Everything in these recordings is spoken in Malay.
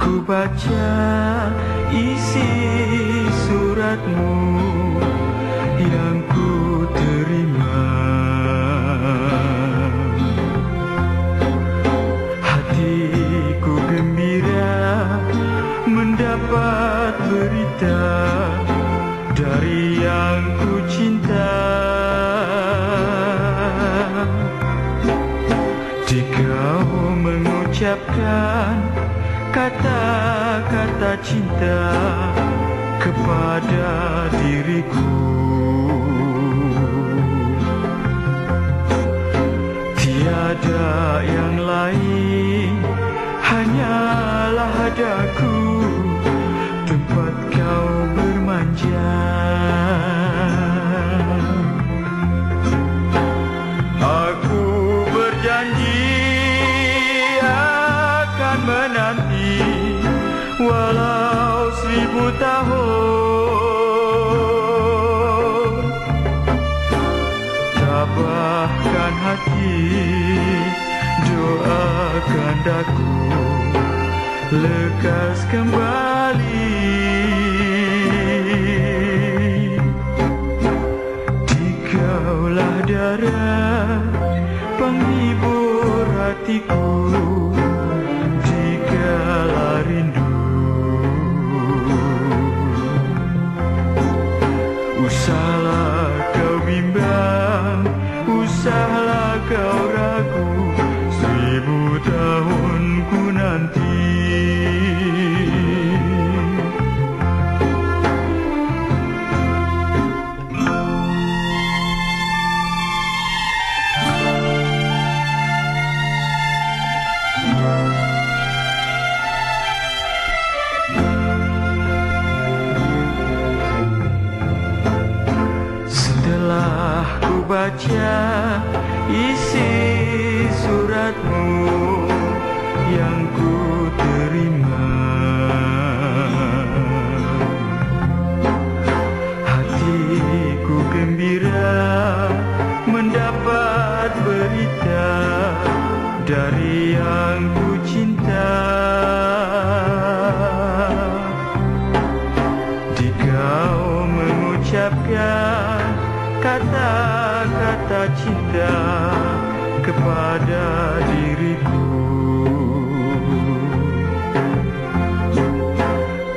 Ku baca isi suratmu yang ku terima. Hatiku gembira mendapat berita dari yang ku cinta. Jika mengucapkan kata-kata cinta kepada diriku, tiada yang lain, hanyalah daku tempat kau bermanja. Aku berjanji akan menanti walau 1000 tahun. Tabahkan hati, doakan daku lekas kembali. Dikaulah darah penghibur hatiku dikala rindu. Usahlah kau bimbang, usahlah kau ragu, 1000 tahun ku nanti. Setelah ku baca isi suratmu yang ku terima, hatiku gembira mendapat berita dari yang ku cinta. Dikau mengucapkan kata-kata cinta kepada diriku,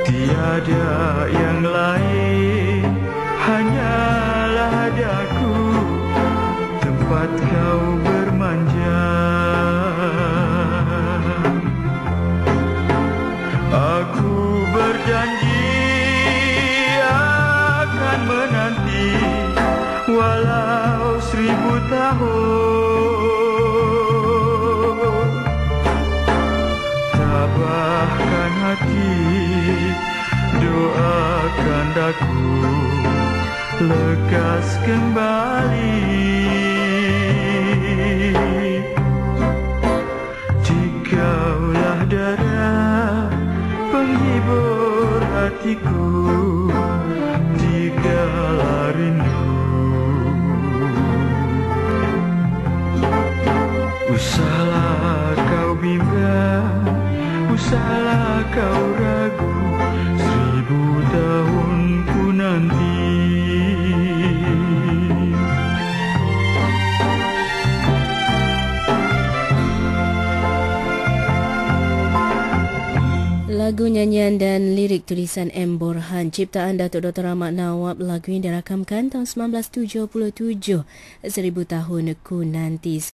tiada yang lain, hanyalah daku tempat kau bermanja. Aku berjanji akan menanti walau 1000 tahun. Tabahkan hati, doakan daku lekas kembali. Dikaulah darah penghibur hatiku dikala rindu. Usahlah kau bimbang, usahlah kau ragu, 1000 tahun ku nanti. Lagu nyanyian dan lirik tulisan M. Borhan, ciptaan Datuk Dr. Ahmad Nawab. Lagu ini dirakamkan tahun 1977, 1000 tahun ku nanti.